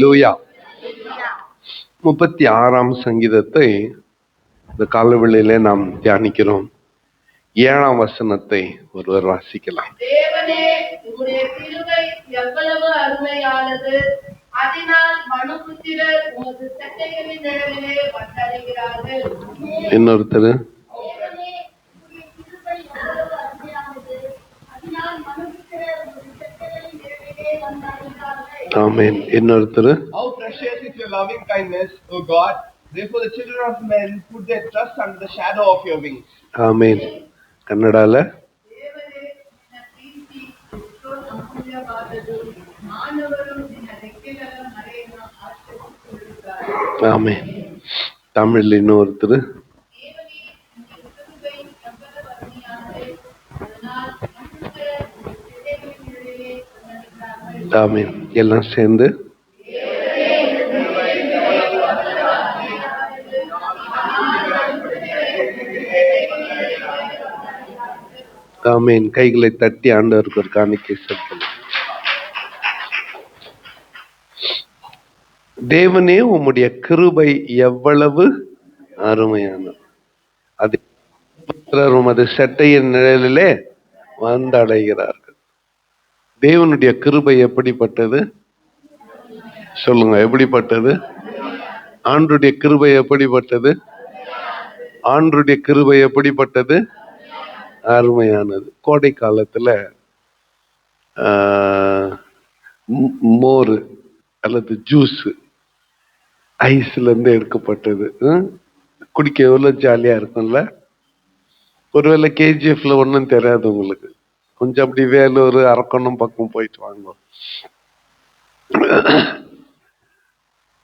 லூயா 36ஆம் சங்கீதத்தை இந்த காலவெளியிலே நாம் தியானிக்கிறோம். 7ஆம் வசனத்தை ஒருவர் வாசிக்கலாம். தேவனே, உம்முடைய கிருபை எவ்வளவு அருமையானது! அதனால் மனுபுத்திரர் உமது சட்டைகளின் நிழலிலே வந்தடைகிறார்கள். இன்னொருத்தர் ஆமென். இன்னொருத்தர் How precious is your loving kindness, O God! Therefore the children of men put their trust under the shadow of your wings. ஆமென். கன்னடால தேவனே, ನಿನ್ನ ಪ್ರೀತಿ ಎಷ್ಟೋ ಅಮೂಲ್ಯವಾದದ್ದು. ಮಾನವರು ನಿನ್ನ ರೆಕ್ಕೆಗಳ ಮರೆಯನ್ನು ಆಶ್ರಯಿಸಿಕೊಳ್ಳುತ್ತಾರೆ. ஆமென். தமிழ்ல இன்னொருத்தர் தேவனே, உம்முடைய கிருபை எவ்வளவு அருமையானது! அதனால் மனுபுத்திரர் உமது சட்டைகளின் நிழலிலே வந்தடைகிறார்கள். ஆமென். எல்லாம் சேர்ந்து ஆமென். கைகளை தட்டி ஆண்டவருக்கு ஒரு காணிக்கை செலுத்தலாம். தேவனே, உம்முடைய கிருபை எவ்வளவு அருமையானது! அது புத்திரர் உமது சட்டையின் நிழலிலே வந்தடைகிறார்கள். தேவனுடைய கிருபை எப்படிப்பட்டது சொல்லுங்க, எப்படிப்பட்டது? ஆண்டருடைய கிருபை எப்படிப்பட்டது? ஆண்டருடைய கிருபை எப்படிப்பட்டது? அருமையானது. கோடை காலத்துல மோர் அல்லது ஜூஸ் ஐஸ்ல இருந்து எடுக்கப்பட்டது குடிக்க எவ்வளவு ஜாலியா இருக்கும்ல. ஒருவேளை கேஜிஎஃப்ல ஒன்றும் தெரியாது உங்களுக்கு, கொஞ்சம் அப்படி வேலூர் அரக்கணம் பக்கம் போயிட்டு வாங்க.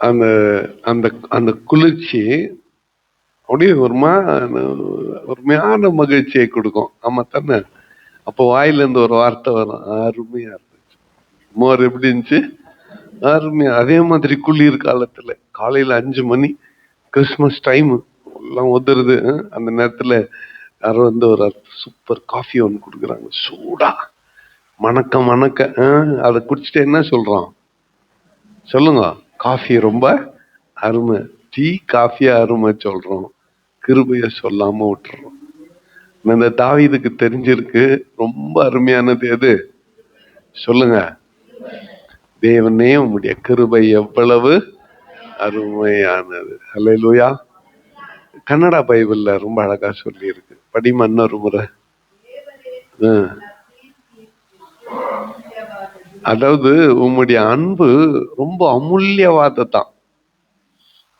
அந்த அந்த அந்த குளிர்ச்சி அப்படியே ஒருமையான மகிழ்ச்சியை கொடுக்கும். ஆமா தானே? அப்போ வாயில இருந்து ஒரு வார்த்தை வரும், அருமையா இருந்துச்சு. மோர் எப்படி இருந்துச்சு? அருமையா. அதே மாதிரி குளிர் காலத்துல காலையில 5 மணி, கிறிஸ்மஸ் டைம் எல்லாம் உதருது. அந்த நேரத்துல யாரும் வந்து ஒரு சூப்பர் காஃபி ஒன்று கொடுக்குறாங்க, சூடா மணக்க மணக்க. அதை குடிச்சிட்டு என்ன சொல்றோம் சொல்லுங்க? காஃபி ரொம்ப அருமை, டீ காஃபியா அருமை சொல்றோம், கிருபைய சொல்லாம விட்டுறோம். இந்த தாவீதுக்கு தெரிஞ்சிருக்கு ரொம்ப அருமையானது எது சொல்லுங்க? தேவனே, உம்முடைய கிருபை எவ்வளவு அருமையானது. அல்லேலூயா. கன்னடா பைபிள்ல ரொம்ப அழகா சொல்லி இருக்கு, படிமா இன்னொரு முறை. அதாவது உம்முடைய அன்பு ரொம்ப அமூல்யவாததான்.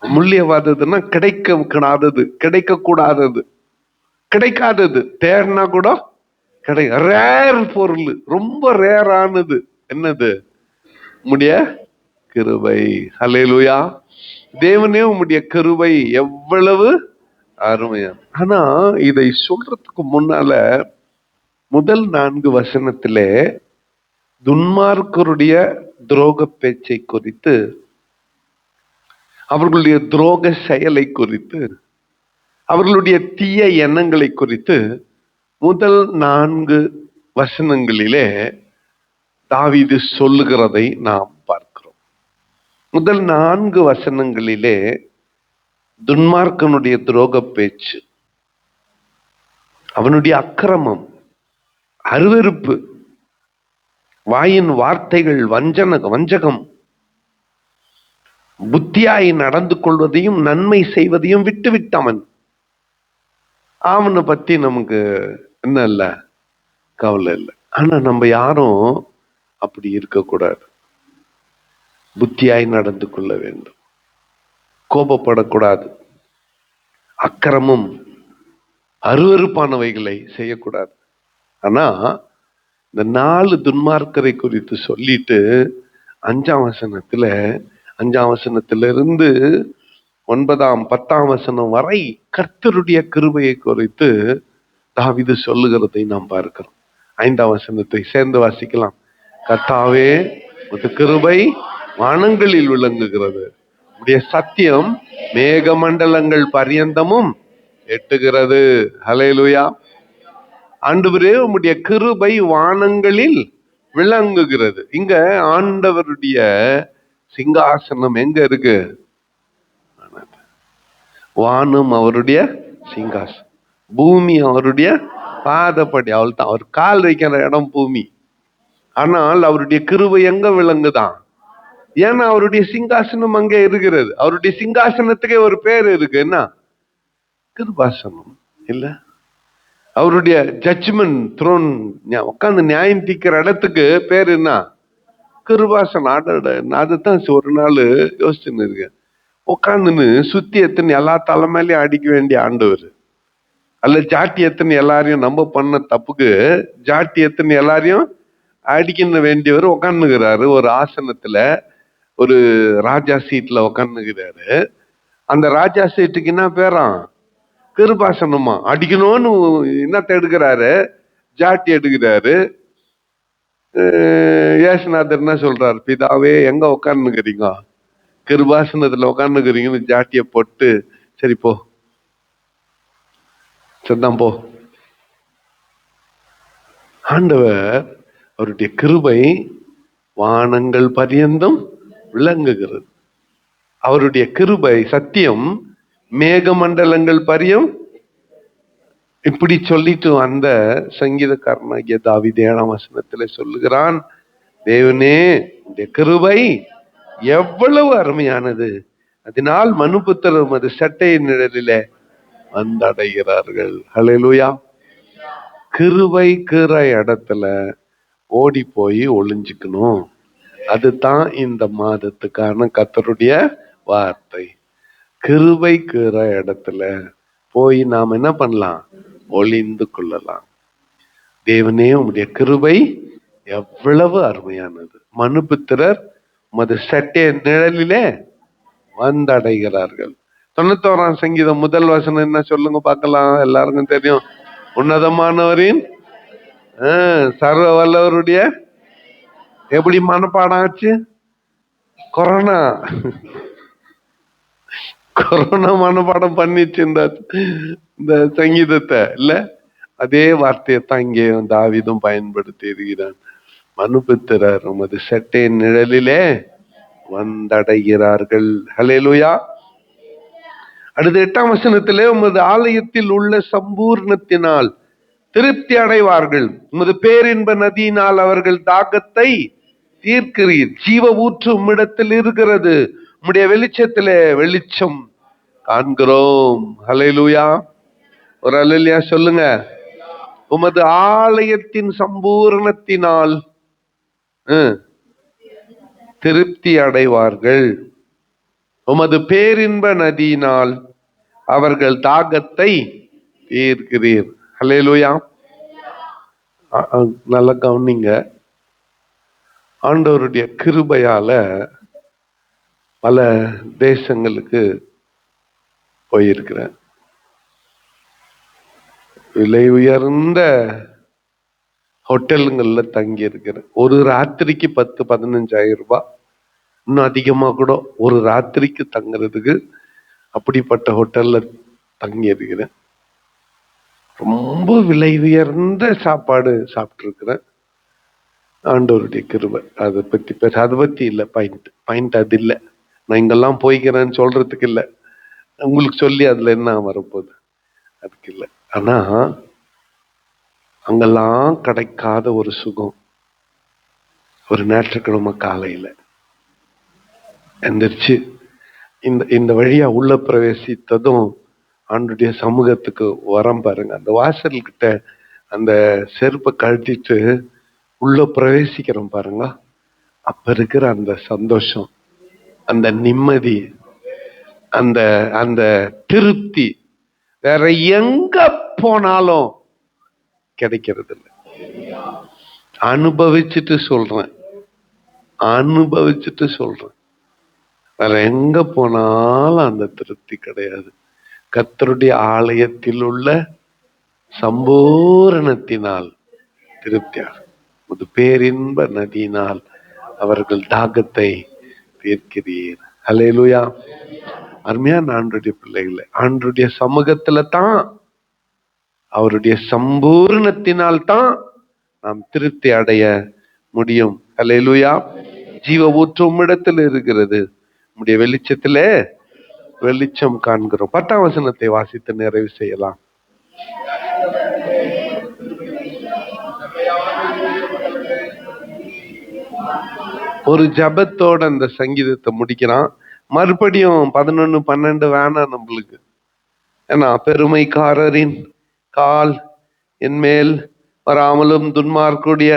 அமூல்யவாததுன்னா கிடைக்காதது, கிடைக்க கூடாதது, கிடைக்காதது, தேர்னா கூட ரேர் பொருள், ரொம்ப ரேரானது. என்னது? உம்முடைய கிருபை. அல்லேலூயா. தேவனே, உம்முடைய கிருபை எவ்வளவு அருமையா. ஆனா இதை சொல்றதுக்கு முன்னால முதல் 4 வசனத்திலே துன்மார்க்கருடைய துரோக பேச்சை குறித்து, அவர்களுடைய துரோக செயலை குறித்து, அவர்களுடைய தீய எண்ணங்களை குறித்து முதல் 4 வசனங்களிலே தாவீது சொல்லுகிறதை நாம் பார்க்கிறோம். முதல் 4 வசனங்களிலே துன்மார்க்கனுடைய துரோக பேச்சு, அவனுடைய அக்கிரமம், அருவருப்பு, வாயின் வார்த்தைகள், வஞ்சகம், புத்தியாய் நடந்து கொள்வதையும் நன்மை செய்வதையும் விட்டுவிட்டவன். அவனை பத்தி நமக்கு என்ன இல்ல, கவலை இல்லை. ஆனா நம்ம யாரும் அப்படி இருக்கக்கூடாது. புத்தியாய் நடந்து கொள்ள வேண்டும், கோபப்படக்கூடாது, அக்கிரமம் அருவருப்பானவைகளை செய்யக்கூடாது. ஆனா இந்த 4 துன்மார்க்கரை குறித்து சொல்லிட்டு 5ஆம் வசனத்திலிருந்து 9ஆம் 10ஆம் வசனம் வரை கர்த்தருடைய கிருபையை குறித்து தாவீது சொல்லுகிறதை நாம் பார்க்கிறோம். 5ஆம் வசனத்தை சேர்ந்து வாசிக்கலாம். கர்த்தாவே, உமது கிருபை வானங்களில் விளங்குகிறது, உம்முடைய சத்தியம் மேகமண்டலங்கள் பரியந்தமும் எட்டுகிறது. ஹல்லேலூயா. ஆண்டவரே, உம்முடைய கிருபை வானங்களில் விளங்குகிறது. இங்க ஆண்டவருடைய சிங்காசனம் எங்க இருக்கு? வானம் அவருடைய சிங்காசனம், பூமி அவருடைய பாதப்படி. அவள் தான், அவர் கால் வைக்கிற இடம் பூமி. ஆனால் அவருடைய கிருபை எங்க விளங்குதான்? ஏன்னா அவருடைய சிங்காசனம் அங்கே இருக்கிறது. அவருடைய சிங்காசனத்துக்கே ஒரு பேர் இருக்கு, என்ன? கிருபாசனம் இல்ல. அவருடைய ஜட்ஜ்மெண்ட் த்ரோன், உட்காந்து நியாயம் தீக்கிற இடத்துக்கு பேர் என்ன? கிருபாசனம். அதுதான் ஒரு நாள் யோசிச்சுன்னு இருக்கேன். உட்காந்துன்னு சுத்தி எத்தனை எல்லா தலைமையிலையும் அடிக்க வேண்டிய ஆண்டவர், அல்ல ஜாட்டி எத்தனை எல்லாரையும் நம்ம பண்ண தப்புக்கு ஜாட்டி எத்தனை எல்லாரையும் அடிக்க வேண்டியவர் உட்காந்துக்கிறாரு ஒரு ஆசனத்துல, ஒரு ராஜா சீட்ல உட்காந்துக்கிறாரு. அந்த ராஜா சீட்டுக்கு என்ன பேராம்? கிருபாசனமா. அடிக்கணும்னு என்னத்தை எடுக்கிறாரு? ஜாட்டி எடுக்கிறாரு. ஏசுநாதர் என்ன சொல்றாரு? பிதாவே எங்க உட்காந்துக்கிறீங்க? கிருபாசனத்துல உட்காந்துக்கிறீங்கன்னு ஜாட்டிய போட்டு, சரி போ, சரிதான் போ. ஆண்டவர் அவருடைய கிருபை வானங்கள் பரியந்தம் விளங்குகிறது. அவருடைய கிருபை சத்தியம் மேகமண்டலங்கள் பரியம். இப்படி சொல்லிட்டு அந்த சங்கீதக்காரனாகிய தாவீது 7ஆம் வசனத்துல சொல்லுகிறான், தேவனே உடைய கிருபை எவ்வளவு அருமையானது, அதனால் மனுபுத்திரர் உமது சட்டையின் நிழலிலே வந்தடைகிறார்கள். ஹல்லேலூயா. கிருபைக்கிற இடத்துல ஓடி போய் ஒளிஞ்சுக்கணும். அதுதான் இந்த மாதத்துக்கான கர்த்தருடைய வார்த்தை. கிருபைக்கிற இடத்துல போய் நாம் என்ன பண்ணலாம்? ஒளிந்து கொள்ளலாம். தேவனே உம்முடைய கிருபை எவ்வளவு அருமையானது, மனுபுத்திரர் உமது சட்டை நிழலிலே வந்தடைகிறார்கள். 91ஆம் சங்கீதம் 1 வசனம் என்ன சொல்லுங்க பார்க்கலாம், எல்லாருக்கும் தெரியும். உன்னதமானவரின் சர்வ வல்லவருடைய, எப்படி மனப்பாடம் ஆச்சு? கொரோனா மனப்பாடம் பண்ணிச்சு இந்த சங்கீதத்தை இல்ல. அதே வார்த்தையை தான் இங்கே தாவீதும் பயன்படுத்தி இருக்கிறான். மனுபுத்திரர் உமது சட்டையின் நிழலிலே வந்தடைகிறார்கள். ஹல்லேலூயா. அடுத்த 8ஆம் வசனத்திலே உமது ஆலயத்தில் உள்ள சம்பூர்ணத்தினால் திருப்தி அடைவார்கள், உமது பேரின்ப நதியினால் அவர்கள் தாகத்தை தீர்க்கிறீர். ஜீவ ஊற்று உம்மிடத்தில் இருக்கிறது, உம்முடைய வெளிச்சத்திலே வெளிச்சம் காண்கிறோம். ஹல்லேலூயா. ஒரு அல்லேலூயா சொல்லுங்க. உமது ஆலயத்தின் சம்பூர்ணத்தினால் திருப்தி அடைவார்கள், உமது பேரின்ப நதியினால் அவர்கள் தாகத்தை தீர்க்கிறீர். ஹல்லேலூயா. நல்ல கவனிங்க. ஆண்டவருடைய கிருபையால பல தேசங்களுக்கு போயிருக்கிறேன். விலை உயர்ந்த ஹோட்டலுங்கள்ல தங்கி இருக்கிறேன். ஒரு ராத்திரிக்கு 10-15 ரூபாய், இன்னும் அதிகமா கூட ஒரு ராத்திரிக்கு தங்குறதுக்கு அப்படிப்பட்ட ஹோட்டல்ல தங்கி இருக்கிறேன். ரொம்ப விலை உயர்ந்த சாப்பாடு சாப்பிட்டு இருக்கிறேன். ஆண்டவருடைய கிருபை. அதை பத்தி அதை பத்தி இல்லை. பாயிண்ட் அது இல்லை. நான் இங்கெல்லாம் போய்க்கிறேன்னு சொல்றதுக்கு இல்லை. உங்களுக்கு சொல்லி அதுல என்ன வரப்போகுது? அதுக்கு இல்லை. ஆனா அங்கெல்லாம் கிடைக்காத ஒரு சுகம், ஒரு ஞாயிற்றுக்கிழமை காலையில எந்திரிச்சு இந்த வழியா உள்ள பிரவேசித்ததும் ஆண்டுடைய சமூகத்துக்கு வரம் பாருங்க. அந்த வாசல் கிட்ட அந்த செருப்பை கழட்டிட்டு உள்ள பிரவேசிக்கிறோம் பாருங்க. அப்ப இருக்கிற அந்த சந்தோஷம், அந்த நிம்மதி, அந்த அந்த திருப்தி வேற எங்க போனாலும் கிடைக்கிறது இல்லை. அனுபவிச்சுட்டு சொல்றேன், வேற எங்க போனாலும் அந்த திருப்தி கிடையாது. கர்த்தருடைய ஆலயத்தில் உள்ள சம்பூரணத்தினால் திருப்தியாக, ஒரு பேரின்ப நதியினால் அவர்கள் தாகத்தை தீர்க்கிறீர். ஹல்லேலூயா. அருமையான ஆண்டவருடைய பிள்ளைகளை, ஆண்டவருடைய சமூகத்துல தான், அவருடைய சம்பூர்ணத்தினால் தான் நாம் திருப்தி அடைய முடியும். ஹல்லேலூயா. ஜீவ ஊற்று உம்மிடத்தில் இருக்கிறது, உம்முடைய வெளிச்சத்திலே வெளிச்சம் காண்கிறோம். 10ஆம் வசனத்தை வாசித்து நிறைவு செய்யலாம். ஒரு ஜபத்தோட அந்த சங்கீதத்தை முடிக்கிறான். மறுபடியும் 11, 12 வேணாம் நம்மளுக்கு. ஏன்னா பெருமைக்காரரின் கால் என் மேல் வராமலும் துன்மார்க்குடைய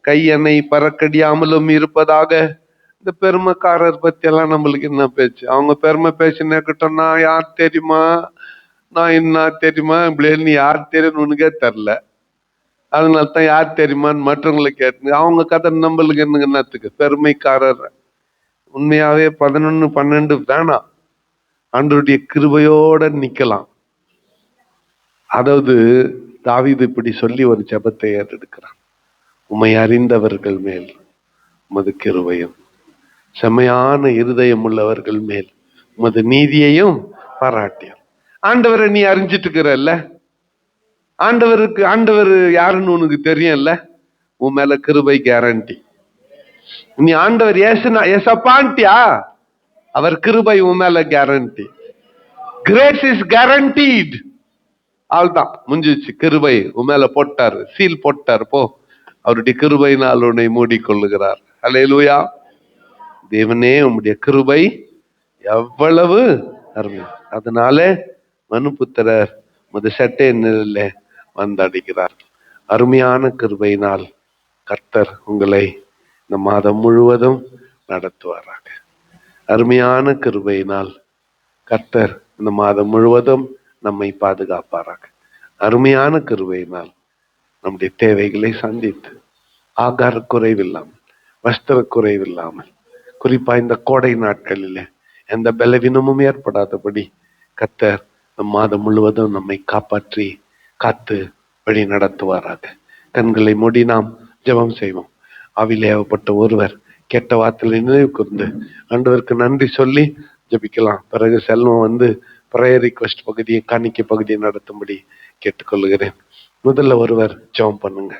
கை என்னை பறக்கடியாமலும் இருப்பதாக. இந்த பெருமைக்காரர் பத்தி எல்லாம் நம்மளுக்கு என்ன பேச்சு? அவங்க பெருமை பேசினேக்கிட்டோம். நான் யார் தெரியுமா, நான் என்ன தெரியுமா, இப்படி யார் தெரியும் உனக்கே தெரில. அதனால தான் யார் தெரியுமான்னு மற்றவங்களை கேட்டு அவங்க கதை நம்மளுக்கு என்னத்துக்கு? பெருமைக்காரர். உண்மையாவே 11, 12 வேணாம். ஆண்டவருடைய கிருபையோட நிக்கலாம். அதாவது தாவீது இப்படி சொல்லி ஒரு ஜெபத்தை ஏறெடுக்கிறான். உம்மை அறிந்தவர்கள் மேல் உமது கிருபையும், செம்மையான இருதயம் உள்ளவர்கள் மேல் உமது நீதியையும் பாராட்டியும். ஆண்டவரை நீ அறிஞ்சிட்டு இருக்கிறல்ல, ஆண்டவர் யாருன்னு உனக்கு தெரியும்ல, உன் மேல கிருபை கேரண்டி. நீ ஆண்டவர் ஏசப்பான்ட்டியா, அவர் கிருபை உன் மேல கேரண்டி. Grace is guaranteed. ஆள்தான் முடிஞ்சிச்சு. கிருபை உன் மேல போட்டாரு, சீல் போட்டார். போ, அவருடைய கிருபையினால் உன்னை மூடிக்கொள்ளுகிறார். அல்லேலூயா. தேவனே உம்முடைய கிருபை எவ்வளவு அருமை. அதனால மனுபுத்திரர் உமது சட்டை நிழல்ல வந்தடைகிறார். அருமையான கிருபையினால் கர்த்தர் உங்களை இந்த மாதம் முழுவதும் நடத்துவாராக. அருமையான கிருபையினால் கர்த்தர் இந்த மாதம் முழுவதும் நம்மை பாதுகாப்பாராக. அருமையான கிருபையினால் நம்முடைய தேவைகளை சந்தித்து ஆகார குறைவில்லாமல், வஸ்திர குறைவில்லாமல், குறிப்பா இந்த கோடை நாட்களில் எந்த பலவீனமும் ஏற்படாதபடி கர்த்தர் இந்த மாதம் முழுவதும் நம்மை காப்பாற்றி காத்து வழி நடத்துவாராக. கண்களை மூடி நாம் ஜெபம் செய்வோம். ஆவிலே ஏவப்பட்ட ஒருவர் கெட்ட வார்த்தைகளை நினைவு கூர்ந்து ஆண்டவருக்கு நன்றி சொல்லி ஜெபிக்கலாம். பிறகு செல்வம் வந்து பிரேயர் ரிக்வெஸ்ட் பகுதியை, காணிக்கை பகுதியை நடத்தும்படி கேட்டுக்கொள்கிறேன். முதல்ல ஒருவர் ஜெபம் பண்ணுங்க.